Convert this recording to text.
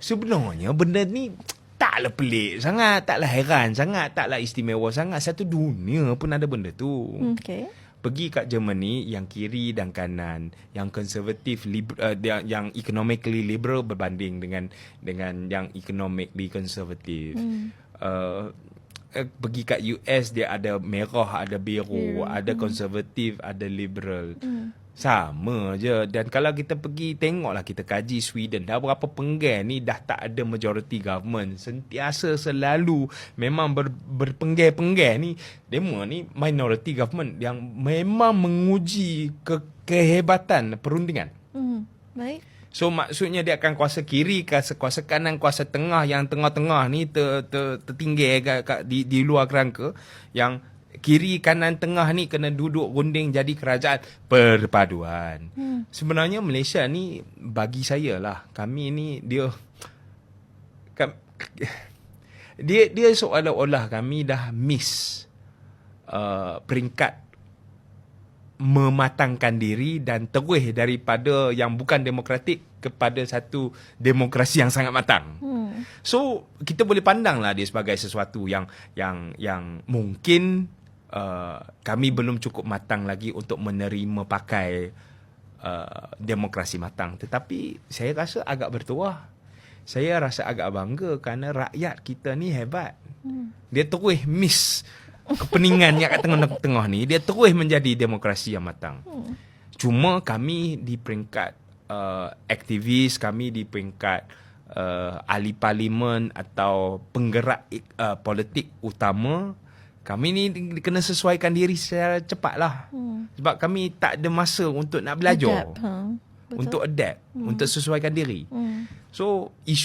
Sebenarnya benda ni taklah pelik sangat, taklah heran sangat, taklah istimewa sangat. Satu dunia pun ada benda tu. Okay. Pergi kat Germany, yang kiri dan kanan, yang konservatif, yang economically liberal berbanding dengan yang economically konservatif. Pergi kat US, dia ada merah, ada biru, ada konservatif, ada liberal. Sama je. Dan kalau kita pergi tengoklah, kita kaji Sweden, dah berapa penggal ni dah tak ada majority government. Sentiasa selalu memang berpenggal-penggal ni. Demo ni minority government yang memang menguji kehebatan perundingan. Baik. So maksudnya dia akan kuasa kiri, kuasa kanan, kuasa tengah. Yang tengah-tengah ni tertinggal di luar kerangka. Yang kiri, kanan, tengah ni kena duduk runding jadi kerajaan perpaduan. Sebenarnya Malaysia ni, bagi saya lah, kami ni dia seolah-olah kami dah miss peringkat mematangkan diri dan terus daripada yang bukan demokratik kepada satu demokrasi yang sangat matang. So kita boleh pandanglah dia sebagai sesuatu yang mungkin kami belum cukup matang lagi untuk menerima pakai demokrasi matang. Tetapi saya rasa agak bertuah. Saya rasa agak bangga kerana rakyat kita ni hebat. Dia terus miss kepeningan yang kat tengah-tengah ni, dia terus menjadi demokrasi yang matang. Cuma kami di peringkat aktivis, kami di peringkat ahli parlimen atau penggerak politik utama, kami ni kena sesuaikan diri secara cepat lah. Sebab kami tak ada masa untuk nak belajar. Adapt, Untuk adapt, untuk sesuaikan diri. So, isu